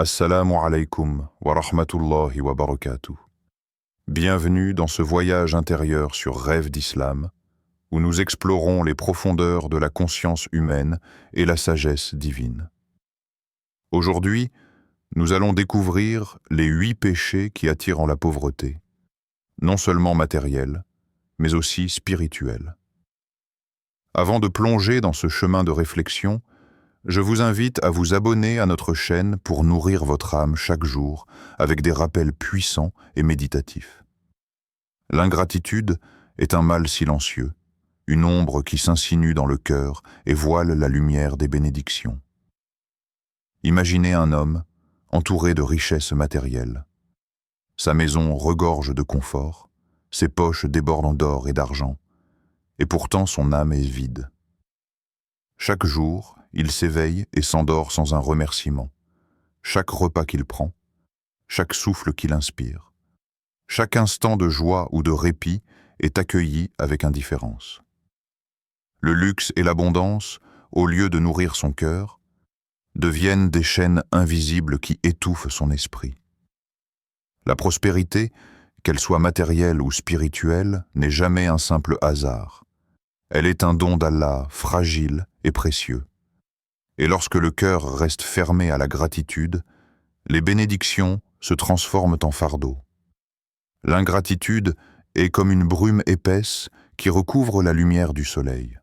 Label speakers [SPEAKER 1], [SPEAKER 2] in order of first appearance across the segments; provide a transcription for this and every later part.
[SPEAKER 1] Assalamu alaikum wa rahmatullahi wa barakatuh. Bienvenue dans ce voyage intérieur sur Rêve d'Islam, où nous explorons les profondeurs de la conscience humaine et la sagesse divine. Aujourd'hui, nous allons découvrir les 8 péchés qui attirent en la pauvreté, non seulement matérielle, mais aussi spirituelle. Avant de plonger dans ce chemin de réflexion, je vous invite à vous abonner à notre chaîne pour nourrir votre âme chaque jour avec des rappels puissants et méditatifs. L'ingratitude est un mal silencieux, une ombre qui s'insinue dans le cœur et voile la lumière des bénédictions. Imaginez un homme entouré de richesses matérielles. Sa maison regorge de confort, ses poches débordent d'or et d'argent, et pourtant son âme est vide. Chaque jour, il s'éveille et s'endort sans un remerciement. Chaque repas qu'il prend, chaque souffle qu'il inspire, chaque instant de joie ou de répit est accueilli avec indifférence. Le luxe et l'abondance, au lieu de nourrir son cœur, deviennent des chaînes invisibles qui étouffent son esprit. La prospérité, qu'elle soit matérielle ou spirituelle, n'est jamais un simple hasard. Elle est un don d'Allah, fragile et précieux. Et lorsque le cœur reste fermé à la gratitude, les bénédictions se transforment en fardeau. L'ingratitude est comme une brume épaisse qui recouvre la lumière du soleil.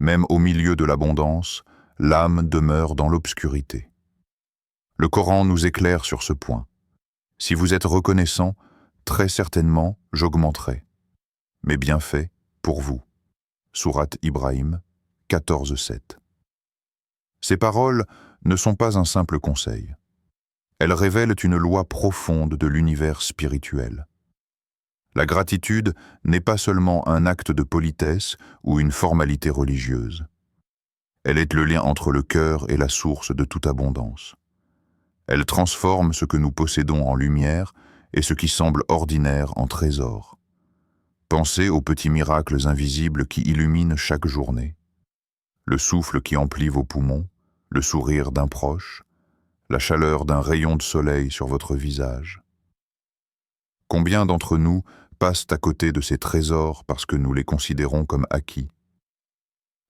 [SPEAKER 1] Même au milieu de l'abondance, l'âme demeure dans l'obscurité. Le Coran nous éclaire sur ce point. Si vous êtes reconnaissant, très certainement j'augmenterai mes bienfaits pour vous. Sourate Ibrahim 14:7. Ces paroles ne sont pas un simple conseil. Elles révèlent une loi profonde de l'univers spirituel. La gratitude n'est pas seulement un acte de politesse ou une formalité religieuse. Elle est le lien entre le cœur et la source de toute abondance. Elle transforme ce que nous possédons en lumière et ce qui semble ordinaire en trésor. Pensez aux petits miracles invisibles qui illuminent chaque journée. Le souffle qui emplit vos poumons, le sourire d'un proche, la chaleur d'un rayon de soleil sur votre visage. Combien d'entre nous passent à côté de ces trésors parce que nous les considérons comme acquis?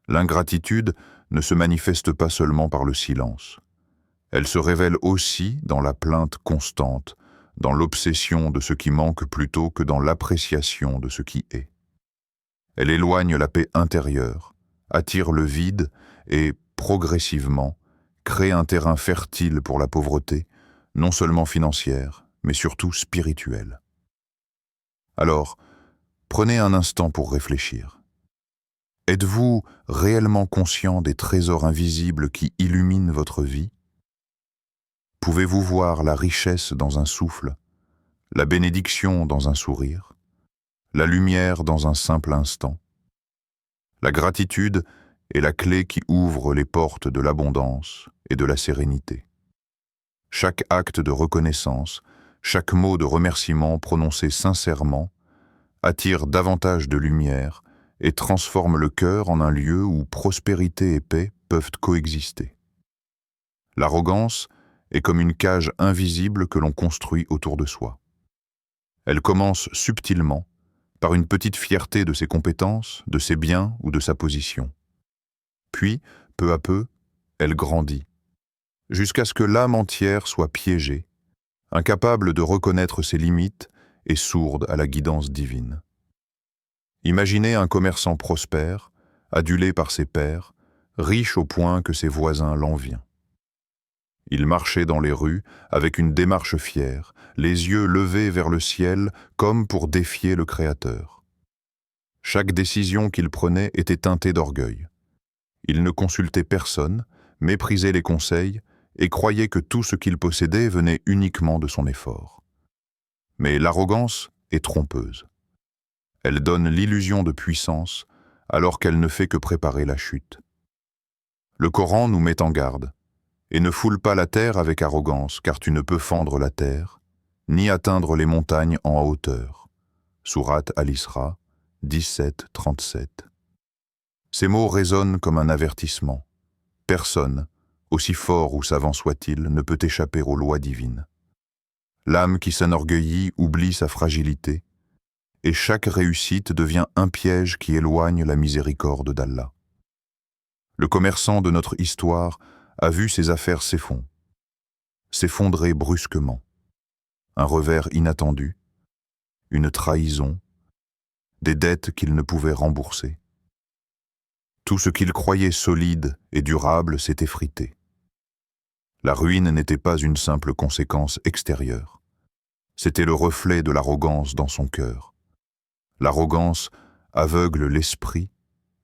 [SPEAKER 1] L'ingratitude ne se manifeste pas seulement par le silence. Elle se révèle aussi dans la plainte constante, dans l'obsession de ce qui manque plutôt que dans l'appréciation de ce qui est. Elle éloigne la paix intérieure, attire le vide et, progressivement, crée un terrain fertile pour la pauvreté, non seulement financière, mais surtout spirituelle. Alors, prenez un instant pour réfléchir. Êtes-vous réellement conscient des trésors invisibles qui illuminent votre vie? Pouvez-vous voir la richesse dans un souffle, la bénédiction dans un sourire, la lumière dans un simple instant? La gratitude est la clé qui ouvre les portes de l'abondance et de la sérénité. Chaque acte de reconnaissance, chaque mot de remerciement prononcé sincèrement attire davantage de lumière et transforme le cœur en un lieu où prospérité et paix peuvent coexister. L'arrogance est comme une cage invisible que l'on construit autour de soi. Elle commence subtilement, par une petite fierté de ses compétences, de ses biens ou de sa position. Puis, peu à peu, elle grandit, jusqu'à ce que l'âme entière soit piégée, incapable de reconnaître ses limites et sourde à la guidance divine. Imaginez un commerçant prospère, adulé par ses pairs, riche au point que ses voisins l'envient. Il marchait dans les rues avec une démarche fière, les yeux levés vers le ciel comme pour défier le Créateur. Chaque décision qu'il prenait était teintée d'orgueil. Il ne consultait personne, méprisait les conseils et croyait que tout ce qu'il possédait venait uniquement de son effort. Mais l'arrogance est trompeuse. Elle donne l'illusion de puissance alors qu'elle ne fait que préparer la chute. Le Coran nous met en garde. Et ne foule pas la terre avec arrogance, car tu ne peux fendre la terre, ni atteindre les montagnes en hauteur. Sourate Al-Isra 17-37. Ces mots résonnent comme un avertissement. Personne, aussi fort ou savant soit-il, ne peut échapper aux lois divines. L'âme qui s'enorgueillit oublie sa fragilité, et chaque réussite devient un piège qui éloigne la miséricorde d'Allah. Le commerçant de notre histoire a vu ses affaires s'effondrer brusquement. Un revers inattendu, une trahison, des dettes qu'il ne pouvait rembourser. Tout ce qu'il croyait solide et durable s'est effrité. La ruine n'était pas une simple conséquence extérieure. C'était le reflet de l'arrogance dans son cœur. L'arrogance aveugle l'esprit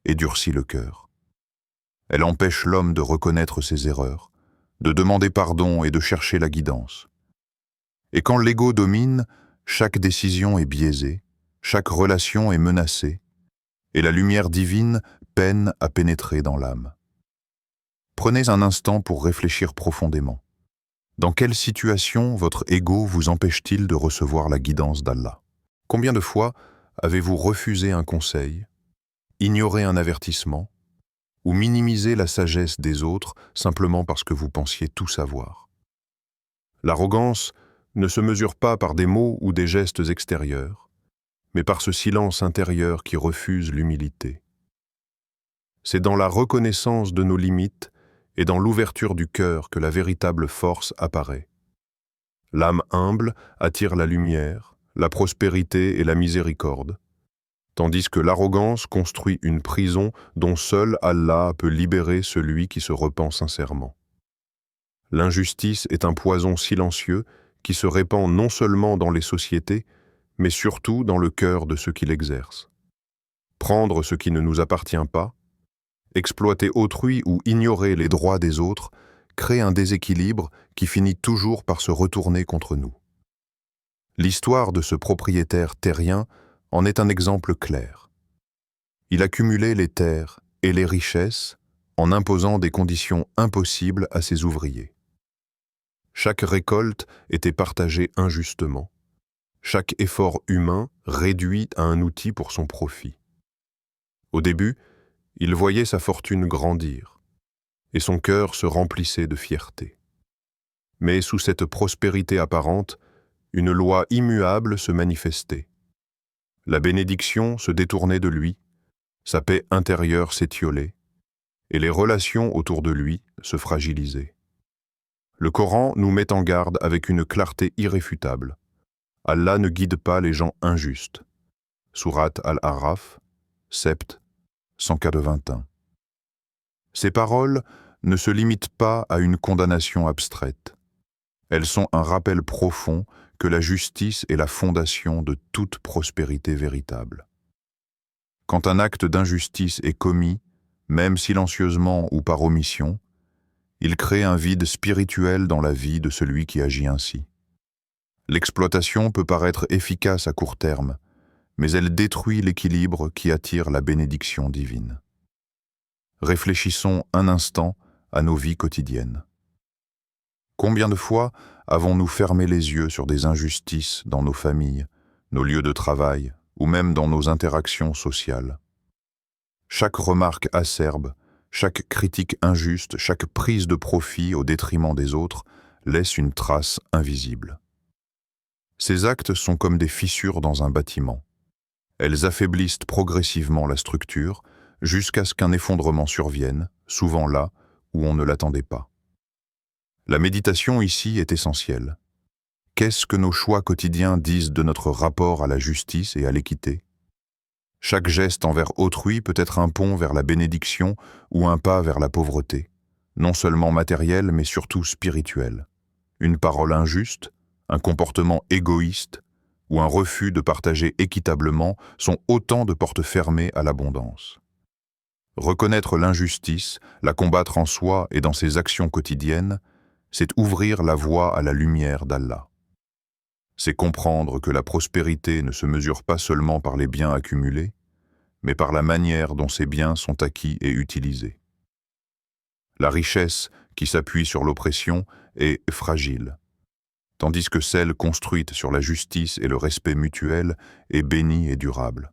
[SPEAKER 1] et durcit le cœur. Elle empêche l'homme de reconnaître ses erreurs, de demander pardon et de chercher la guidance. Et quand l'ego domine, chaque décision est biaisée, chaque relation est menacée, et la lumière divine peine à pénétrer dans l'âme. Prenez un instant pour réfléchir profondément. Dans quelle situation votre ego vous empêche-t-il de recevoir la guidance d'Allah? Combien de fois avez-vous refusé un conseil, ignoré un avertissement, ou minimisé la sagesse des autres simplement parce que vous pensiez tout savoir? L'arrogance ne se mesure pas par des mots ou des gestes extérieurs, mais par ce silence intérieur qui refuse l'humilité. C'est dans la reconnaissance de nos limites et dans l'ouverture du cœur que la véritable force apparaît. L'âme humble attire la lumière, la prospérité et la miséricorde, tandis que l'arrogance construit une prison dont seul Allah peut libérer celui qui se repent sincèrement. L'injustice est un poison silencieux qui se répand non seulement dans les sociétés, mais surtout dans le cœur de ceux qui l'exercent. Prendre ce qui ne nous appartient pas, exploiter autrui ou ignorer les droits des autres crée un déséquilibre qui finit toujours par se retourner contre nous. L'histoire de ce propriétaire terrien en est un exemple clair. Il accumulait les terres et les richesses en imposant des conditions impossibles à ses ouvriers. Chaque récolte était partagée injustement, chaque effort humain réduit à un outil pour son profit. Au début, il voyait sa fortune grandir, et son cœur se remplissait de fierté. Mais sous cette prospérité apparente, une loi immuable se manifestait. La bénédiction se détournait de lui, sa paix intérieure s'étiolait, et les relations autour de lui se fragilisaient. Le Coran nous met en garde avec une clarté irréfutable. Allah ne guide pas les gens injustes. Sourate Al-A'raf, sept, 181. Ces paroles ne se limitent pas à une condamnation abstraite. Elles sont un rappel profond que la justice est la fondation de toute prospérité véritable. Quand un acte d'injustice est commis, même silencieusement ou par omission, il crée un vide spirituel dans la vie de celui qui agit ainsi. L'exploitation peut paraître efficace à court terme, mais elle détruit l'équilibre qui attire la bénédiction divine. Réfléchissons un instant à nos vies quotidiennes. Combien de fois avons-nous fermé les yeux sur des injustices dans nos familles, nos lieux de travail ou même dans nos interactions sociales? Chaque remarque acerbe, chaque critique injuste, chaque prise de profit au détriment des autres laisse une trace invisible. Ces actes sont comme des fissures dans un bâtiment. Elles affaiblissent progressivement la structure jusqu'à ce qu'un effondrement survienne, souvent là où on ne l'attendait pas. La méditation ici est essentielle. Qu'est-ce que nos choix quotidiens disent de notre rapport à la justice et à l'équité? Chaque geste envers autrui peut être un pont vers la bénédiction ou un pas vers la pauvreté, non seulement matérielle mais surtout spirituelle. Une parole injuste, un comportement égoïste ou un refus de partager équitablement sont autant de portes fermées à l'abondance. Reconnaître l'injustice, la combattre en soi et dans ses actions quotidiennes, c'est ouvrir la voie à la lumière d'Allah. C'est comprendre que la prospérité ne se mesure pas seulement par les biens accumulés, mais par la manière dont ces biens sont acquis et utilisés. La richesse qui s'appuie sur l'oppression est fragile, tandis que celle construite sur la justice et le respect mutuel est bénie et durable.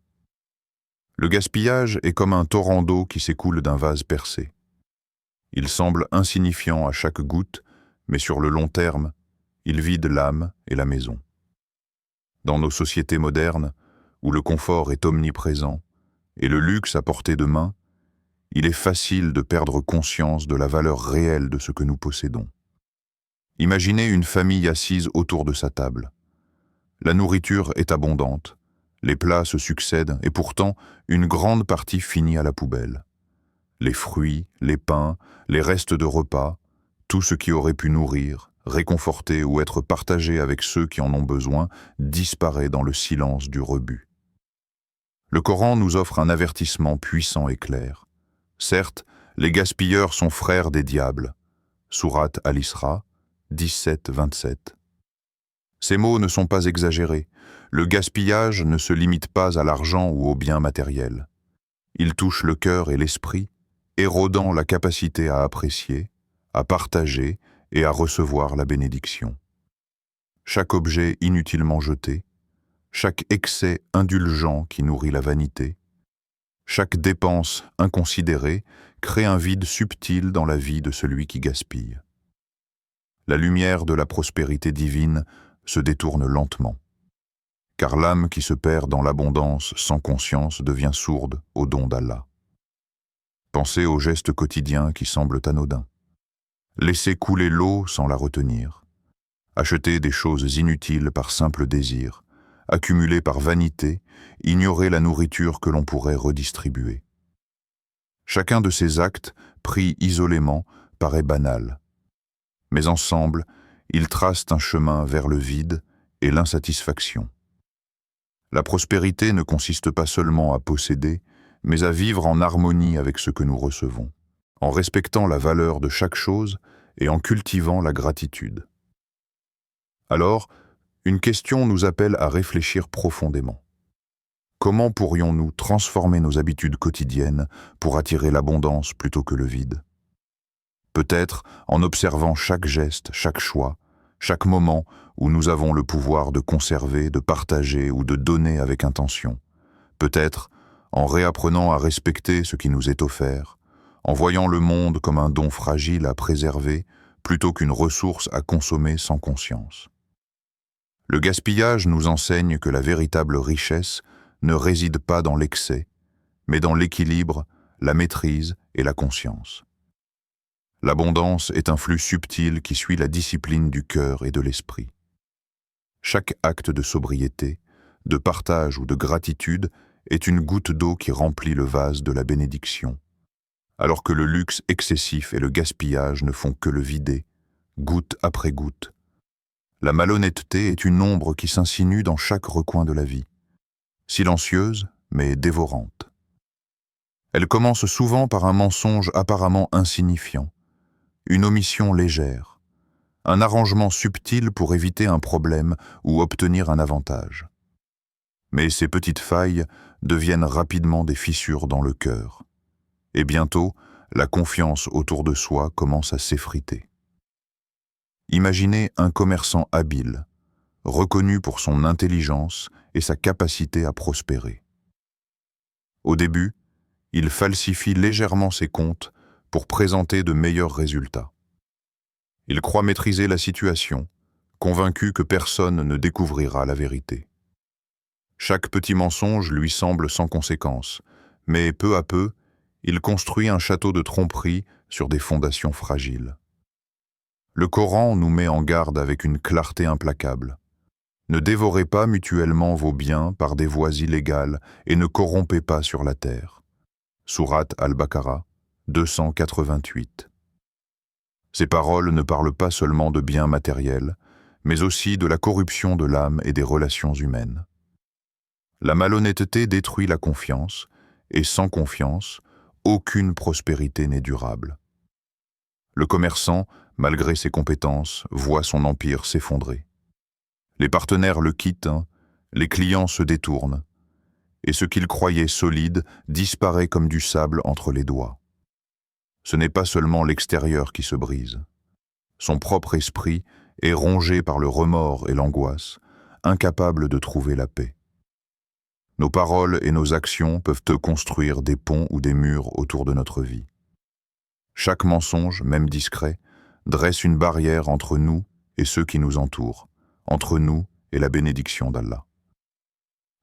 [SPEAKER 1] Le gaspillage est comme un torrent d'eau qui s'écoule d'un vase percé. Il semble insignifiant à chaque goutte, mais sur le long terme, il vide l'âme et la maison. Dans nos sociétés modernes, où le confort est omniprésent et le luxe à portée de main, il est facile de perdre conscience de la valeur réelle de ce que nous possédons. Imaginez une famille assise autour de sa table. La nourriture est abondante, les plats se succèdent et pourtant une grande partie finit à la poubelle. Les fruits, les pains, les restes de repas, tout ce qui aurait pu nourrir, réconforter ou être partagé avec ceux qui en ont besoin disparaît dans le silence du rebut. Le Coran nous offre un avertissement puissant et clair. Certes, les gaspilleurs sont frères des diables. Sourate Al-Isra, 17-27. Ces mots ne sont pas exagérés. Le gaspillage ne se limite pas à l'argent ou aux biens matériels. Il touche le cœur et l'esprit, érodant la capacité à apprécier, à partager et à recevoir la bénédiction. Chaque objet inutilement jeté, chaque excès indulgent qui nourrit la vanité, chaque dépense inconsidérée crée un vide subtil dans la vie de celui qui gaspille. La lumière de la prospérité divine se détourne lentement, car l'âme qui se perd dans l'abondance sans conscience devient sourde au don d'Allah. Pensez aux gestes quotidiens qui semblent anodins. Laisser couler l'eau sans la retenir, acheter des choses inutiles par simple désir, accumuler par vanité, ignorer la nourriture que l'on pourrait redistribuer. Chacun de ces actes, pris isolément, paraît banal. Mais ensemble, ils tracent un chemin vers le vide et l'insatisfaction. La prospérité ne consiste pas seulement à posséder, mais à vivre en harmonie avec ce que nous recevons, en respectant la valeur de chaque chose et en cultivant la gratitude. Alors, une question nous appelle à réfléchir profondément. Comment pourrions-nous transformer nos habitudes quotidiennes pour attirer l'abondance plutôt que le vide? Peut-être en observant chaque geste, chaque choix, chaque moment où nous avons le pouvoir de conserver, de partager ou de donner avec intention. Peut-être en réapprenant à respecter ce qui nous est offert, en voyant le monde comme un don fragile à préserver plutôt qu'une ressource à consommer sans conscience. Le gaspillage nous enseigne que la véritable richesse ne réside pas dans l'excès, mais dans l'équilibre, la maîtrise et la conscience. L'abondance est un flux subtil qui suit la discipline du cœur et de l'esprit. Chaque acte de sobriété, de partage ou de gratitude est une goutte d'eau qui remplit le vase de la bénédiction, alors que le luxe excessif et le gaspillage ne font que le vider, goutte après goutte. La malhonnêteté est une ombre qui s'insinue dans chaque recoin de la vie, silencieuse mais dévorante. Elle commence souvent par un mensonge apparemment insignifiant, une omission légère, un arrangement subtil pour éviter un problème ou obtenir un avantage. Mais ces petites failles deviennent rapidement des fissures dans le cœur. Et bientôt, la confiance autour de soi commence à s'effriter. Imaginez un commerçant habile, reconnu pour son intelligence et sa capacité à prospérer. Au début, il falsifie légèrement ses comptes pour présenter de meilleurs résultats. Il croit maîtriser la situation, convaincu que personne ne découvrira la vérité. Chaque petit mensonge lui semble sans conséquence, mais peu à peu, il construit un château de tromperie sur des fondations fragiles. Le Coran nous met en garde avec une clarté implacable. Ne dévorez pas mutuellement vos biens par des voies illégales et ne corrompez pas sur la terre. Sourate Al-Baqarah, 288. Ces paroles ne parlent pas seulement de biens matériels, mais aussi de la corruption de l'âme et des relations humaines. La malhonnêteté détruit la confiance, et sans confiance, aucune prospérité n'est durable. Le commerçant, malgré ses compétences, voit son empire s'effondrer. Les partenaires le quittent, les clients se détournent, et ce qu'il croyait solide disparaît comme du sable entre les doigts. Ce n'est pas seulement l'extérieur qui se brise. Son propre esprit est rongé par le remords et l'angoisse, incapable de trouver la paix. Nos paroles et nos actions peuvent construire des ponts ou des murs autour de notre vie. Chaque mensonge, même discret, dresse une barrière entre nous et ceux qui nous entourent, entre nous et la bénédiction d'Allah.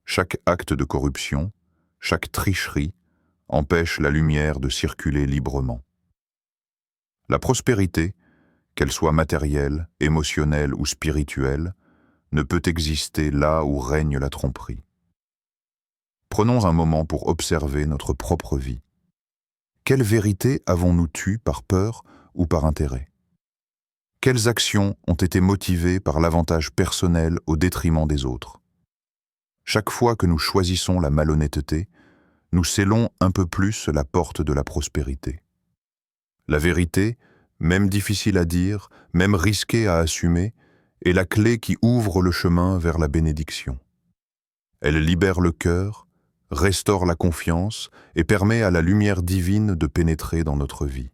[SPEAKER 1] Chaque acte de corruption, chaque tricherie empêche la lumière de circuler librement. La prospérité, qu'elle soit matérielle, émotionnelle ou spirituelle, ne peut exister là où règne la tromperie. Prenons un moment pour observer notre propre vie. Quelle vérité avons-nous tue par peur ou par intérêt? Quelles actions ont été motivées par l'avantage personnel au détriment des autres? Chaque fois que nous choisissons la malhonnêteté, nous scellons un peu plus la porte de la prospérité. La vérité, même difficile à dire, même risquée à assumer, est la clé qui ouvre le chemin vers la bénédiction. Elle libère le cœur, restaure la confiance et permet à la lumière divine de pénétrer dans notre vie.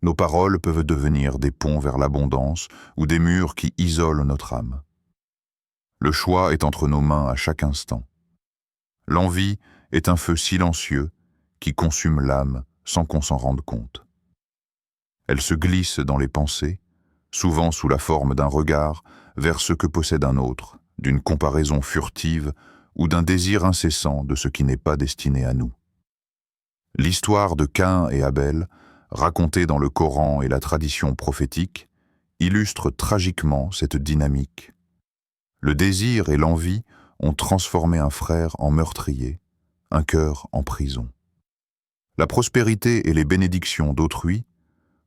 [SPEAKER 1] Nos paroles peuvent devenir des ponts vers l'abondance ou des murs qui isolent notre âme. Le choix est entre nos mains à chaque instant. L'envie est un feu silencieux qui consume l'âme sans qu'on s'en rende compte. Elle se glisse dans les pensées, souvent sous la forme d'un regard vers ce que possède un autre, d'une comparaison furtive ou d'un désir incessant de ce qui n'est pas destiné à nous. L'histoire de Caïn et Abel, racontée dans le Coran et la tradition prophétique, illustre tragiquement cette dynamique. Le désir et l'envie ont transformé un frère en meurtrier, un cœur en prison. La prospérité et les bénédictions d'autrui,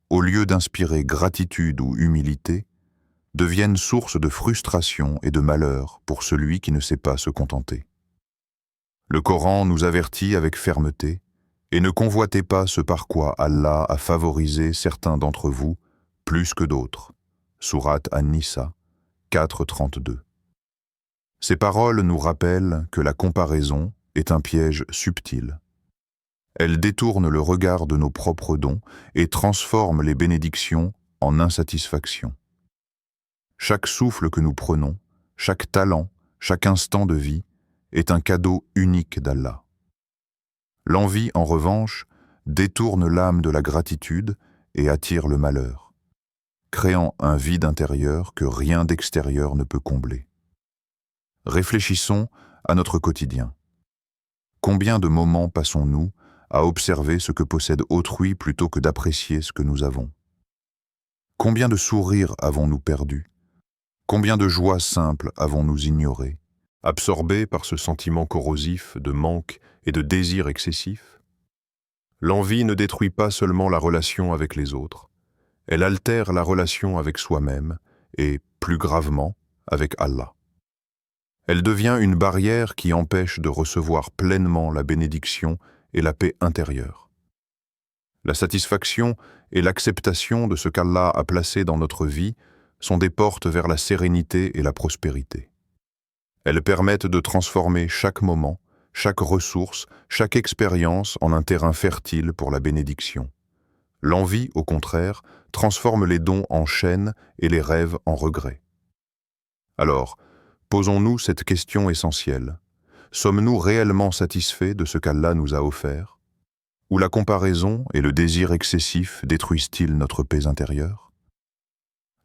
[SPEAKER 1] au lieu d'inspirer gratitude ou humilité, deviennent source de frustration et de malheur pour celui qui ne sait pas se contenter. Le Coran nous avertit avec fermeté « Et ne convoitez pas ce par quoi Allah a favorisé certains d'entre vous plus que d'autres » Sourate An-Nisa 4:32. Ces paroles nous rappellent que la comparaison est un piège subtil. Elle détourne le regard de nos propres dons et transforme les bénédictions en insatisfaction. Chaque souffle que nous prenons, chaque talent, chaque instant de vie est un cadeau unique d'Allah. L'envie, en revanche, détourne l'âme de la gratitude et attire le malheur, créant un vide intérieur que rien d'extérieur ne peut combler. Réfléchissons à notre quotidien. Combien de moments passons-nous à observer ce que possède autrui plutôt que d'apprécier ce que nous avons? Combien de sourires avons-nous perdus? Combien de joies simples avons-nous ignorées, absorbées par ce sentiment corrosif de manque et de désir excessif? L'envie ne détruit pas seulement la relation avec les autres, elle altère la relation avec soi-même et, plus gravement, avec Allah. Elle devient une barrière qui empêche de recevoir pleinement la bénédiction et la paix intérieure. La satisfaction et l'acceptation de ce qu'Allah a placé dans notre vie sont des portes vers la sérénité et la prospérité. Elles permettent de transformer chaque moment, chaque ressource, chaque expérience en un terrain fertile pour la bénédiction. L'envie, au contraire, transforme les dons en chaînes et les rêves en regrets. Alors, posons-nous cette question essentielle. Sommes-nous réellement satisfaits de ce qu'Allah nous a offert? Ou la comparaison et le désir excessif détruisent-ils notre paix intérieure?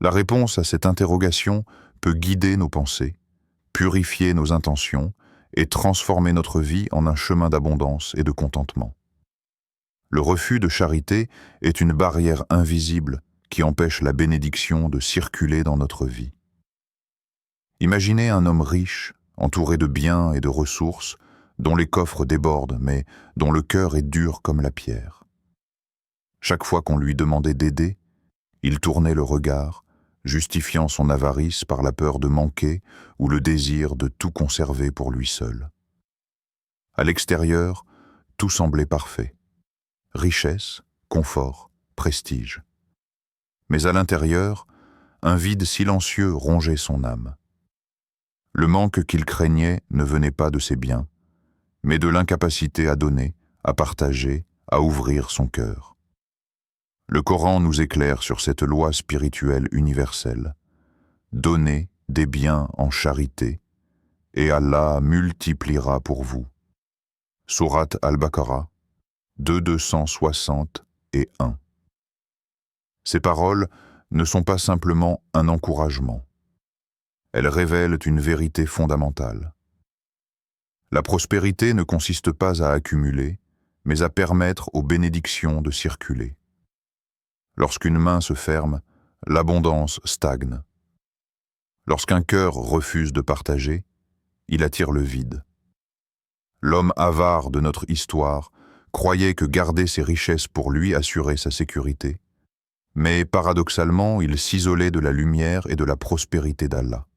[SPEAKER 1] La réponse à cette interrogation peut guider nos pensées, purifier nos intentions et transformer notre vie en un chemin d'abondance et de contentement. Le refus de charité est une barrière invisible qui empêche la bénédiction de circuler dans notre vie. Imaginez un homme riche, entouré de biens et de ressources, dont les coffres débordent, mais dont le cœur est dur comme la pierre. Chaque fois qu'on lui demandait d'aider, il tournait le regard, justifiant son avarice par la peur de manquer ou le désir de tout conserver pour lui seul. À l'extérieur, tout semblait parfait. Richesse, confort, prestige. Mais à l'intérieur, un vide silencieux rongeait son âme. Le manque qu'il craignait ne venait pas de ses biens, mais de l'incapacité à donner, à partager, à ouvrir son cœur. Le Coran nous éclaire sur cette loi spirituelle universelle. Donnez des biens en charité, et Allah multipliera pour vous. Sourate Al-Baqarah 260 et un. Ces paroles ne sont pas simplement un encouragement. Elles révèlent une vérité fondamentale. La prospérité ne consiste pas à accumuler, mais à permettre aux bénédictions de circuler. Lorsqu'une main se ferme, l'abondance stagne. Lorsqu'un cœur refuse de partager, il attire le vide. L'homme avare de notre histoire croyait que garder ses richesses pour lui assurait sa sécurité, mais paradoxalement, il s'isolait de la lumière et de la prospérité d'Allah.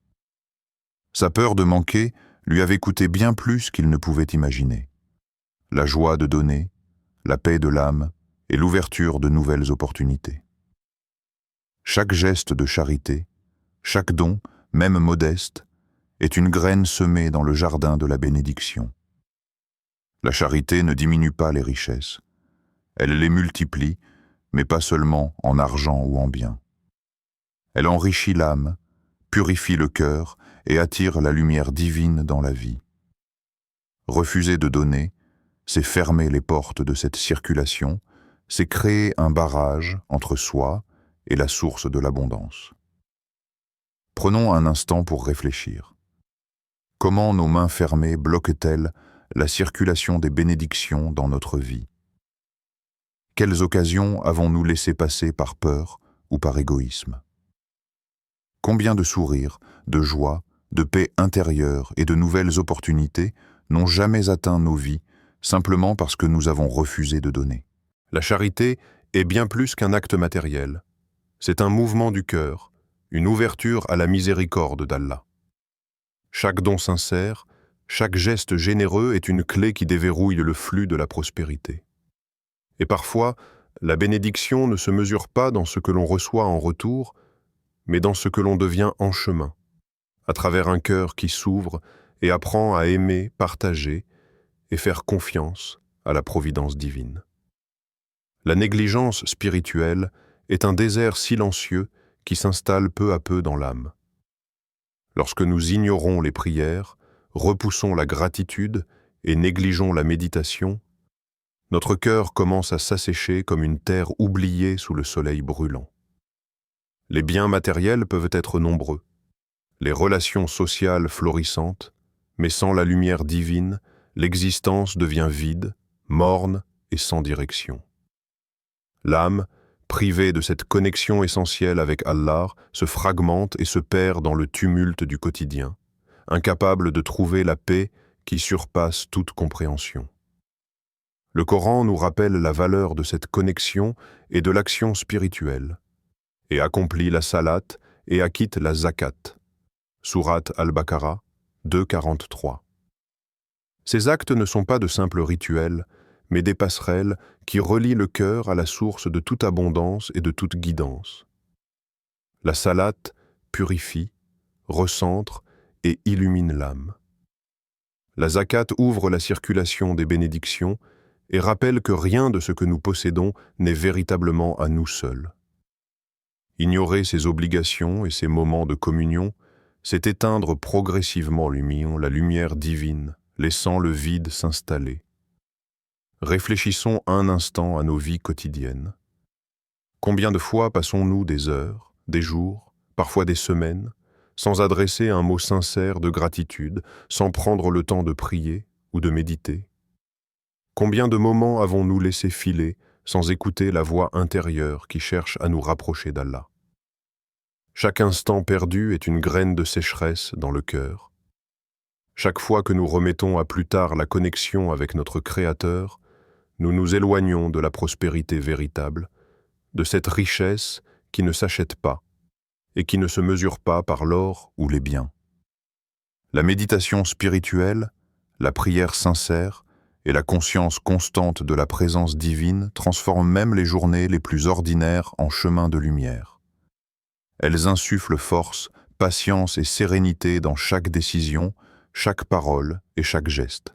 [SPEAKER 1] Sa peur de manquer lui avait coûté bien plus qu'il ne pouvait imaginer. La joie de donner, la paix de l'âme et l'ouverture de nouvelles opportunités. Chaque geste de charité, chaque don, même modeste, est une graine semée dans le jardin de la bénédiction. La charité ne diminue pas les richesses. Elle les multiplie, mais pas seulement en argent ou en biens. Elle enrichit l'âme, purifie le cœur et attire la lumière divine dans la vie. Refuser de donner, c'est fermer les portes de cette circulation, c'est créer un barrage entre soi et la source de l'abondance. Prenons un instant pour réfléchir. Comment nos mains fermées bloquent-elles la circulation des bénédictions dans notre vie? Quelles occasions avons-nous laissé passer par peur ou par égoïsme? Combien de sourires, de joie, de paix intérieure et de nouvelles opportunités n'ont jamais atteint nos vies simplement parce que nous avons refusé de donner? La charité est bien plus qu'un acte matériel. C'est un mouvement du cœur, une ouverture à la miséricorde d'Allah. Chaque don sincère, chaque geste généreux est une clé qui déverrouille le flux de la prospérité. Et parfois, la bénédiction ne se mesure pas dans ce que l'on reçoit en retour, mais dans ce que l'on devient en chemin, à travers un cœur qui s'ouvre et apprend à aimer, partager et faire confiance à la providence divine. La négligence spirituelle est un désert silencieux qui s'installe peu à peu dans l'âme. Lorsque nous ignorons les prières, repoussons la gratitude et négligeons la méditation, notre cœur commence à s'assécher comme une terre oubliée sous le soleil brûlant. Les biens matériels peuvent être nombreux, les relations sociales florissantes, mais sans la lumière divine, l'existence devient vide, morne et sans direction. L'âme, privée de cette connexion essentielle avec Allah, se fragmente et se perd dans le tumulte du quotidien, incapable de trouver la paix qui surpasse toute compréhension. Le Coran nous rappelle la valeur de cette connexion et de l'action spirituelle, et accomplit la salat et acquitte la zakat. Sourate Al-Baqarah 2,43. Ces actes ne sont pas de simples rituels, mais des passerelles qui relient le cœur à la source de toute abondance et de toute guidance. La salat purifie, recentre et illumine l'âme. La zakat ouvre la circulation des bénédictions et rappelle que rien de ce que nous possédons n'est véritablement à nous seuls. Ignorer ses obligations et ses moments de communion, c'est éteindre progressivement la lumière divine, laissant le vide s'installer. Réfléchissons un instant à nos vies quotidiennes. Combien de fois passons-nous des heures, des jours, parfois des semaines, sans adresser un mot sincère de gratitude, sans prendre le temps de prier ou de méditer? Combien de moments avons-nous laissé filer sans écouter la voix intérieure qui cherche à nous rapprocher d'Allah? Chaque instant perdu est une graine de sécheresse dans le cœur. Chaque fois que nous remettons à plus tard la connexion avec notre Créateur, nous nous éloignons de la prospérité véritable, de cette richesse qui ne s'achète pas et qui ne se mesure pas par l'or ou les biens. La méditation spirituelle, la prière sincère et la conscience constante de la présence divine transforment même les journées les plus ordinaires en chemins de lumière. Elles insufflent force, patience et sérénité dans chaque décision, chaque parole et chaque geste.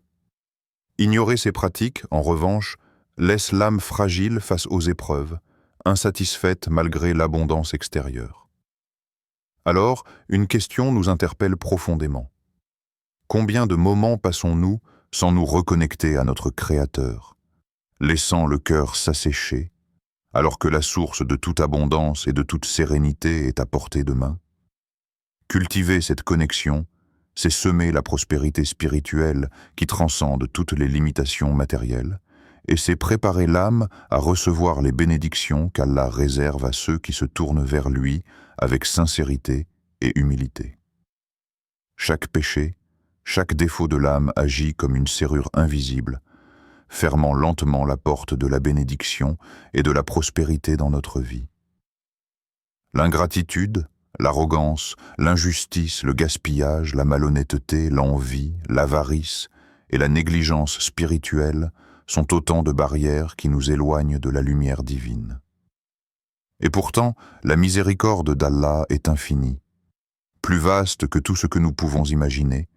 [SPEAKER 1] Ignorer ces pratiques, en revanche, laisse l'âme fragile face aux épreuves, insatisfaite malgré l'abondance extérieure. Alors, une question nous interpelle profondément. Combien de moments passons-nous sans nous reconnecter à notre Créateur, laissant le cœur s'assécher, alors que la source de toute abondance et de toute sérénité est à portée de main? Cultiver cette connexion, c'est semer la prospérité spirituelle qui transcende toutes les limitations matérielles, et c'est préparer l'âme à recevoir les bénédictions qu'Allah réserve à ceux qui se tournent vers lui avec sincérité et humilité. Chaque péché, chaque défaut de l'âme agit comme une serrure invisible, fermant lentement la porte de la bénédiction et de la prospérité dans notre vie. L'ingratitude, l'arrogance, l'injustice, le gaspillage, la malhonnêteté, l'envie, l'avarice et la négligence spirituelle sont autant de barrières qui nous éloignent de la lumière divine. Et pourtant, la miséricorde d'Allah est infinie, plus vaste que tout ce que nous pouvons imaginer,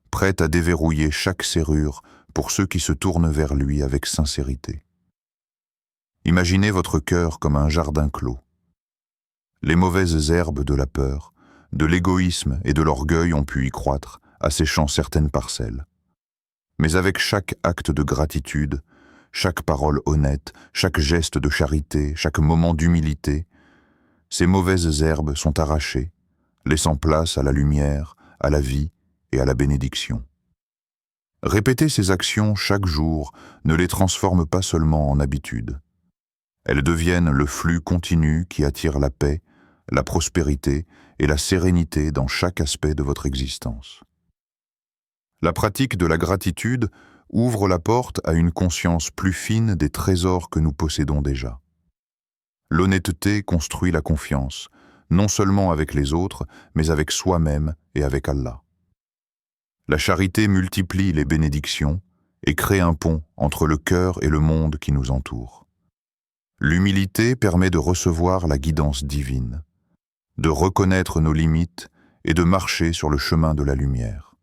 [SPEAKER 1] prête à déverrouiller chaque serrure pour ceux qui se tournent vers lui avec sincérité. Imaginez votre cœur comme un jardin clos. Les mauvaises herbes de la peur, de l'égoïsme et de l'orgueil ont pu y croître, asséchant certaines parcelles. Mais avec chaque acte de gratitude, chaque parole honnête, chaque geste de charité, chaque moment d'humilité, ces mauvaises herbes sont arrachées, laissant place à la lumière, à la vie et à la bénédiction. Répéter ces actions chaque jour ne les transforme pas seulement en habitude. Elles deviennent le flux continu qui attire la paix, la prospérité et la sérénité dans chaque aspect de votre existence. La pratique de la gratitude ouvre la porte à une conscience plus fine des trésors que nous possédons déjà. L'honnêteté construit la confiance, non seulement avec les autres, mais avec soi-même et avec Allah. La charité multiplie les bénédictions et crée un pont entre le cœur et le monde qui nous entoure. L'humilité permet de recevoir la guidance divine, de reconnaître nos limites et de marcher sur le chemin de la lumière.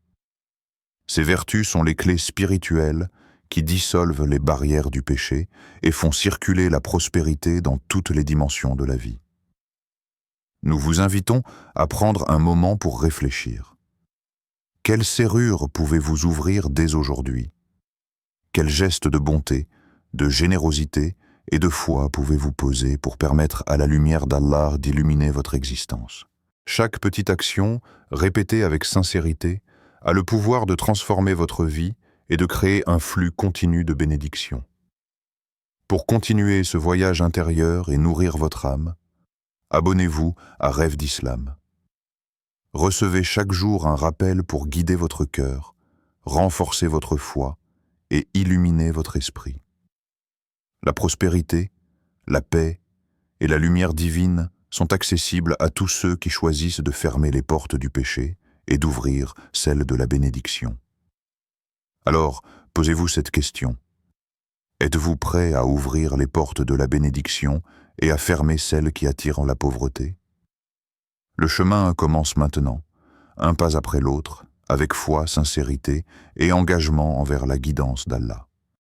[SPEAKER 1] Ces vertus sont les clés spirituelles qui dissolvent les barrières du péché et font circuler la prospérité dans toutes les dimensions de la vie. Nous vous invitons à prendre un moment pour réfléchir. Quelle serrure pouvez-vous ouvrir dès aujourd'hui? Quel geste de bonté, de générosité et de foi pouvez-vous poser pour permettre à la lumière d'Allah d'illuminer votre existence? Chaque petite action, répétée avec sincérité, a le pouvoir de transformer votre vie et de créer un flux continu de bénédictions. Pour continuer ce voyage intérieur et nourrir votre âme, abonnez-vous à Rêve d'Islam. Recevez chaque jour un rappel pour guider votre cœur, renforcer votre foi et illuminer votre esprit. La prospérité, la paix et la lumière divine sont accessibles à tous ceux qui choisissent de fermer les portes du péché et d'ouvrir celle de la bénédiction. Alors, posez-vous cette question. Êtes-vous prêt à ouvrir les portes de la bénédiction et à fermer celles qui attirent la pauvreté? Le chemin commence maintenant, un pas après l'autre, avec foi, sincérité et engagement envers la guidance d'Allah.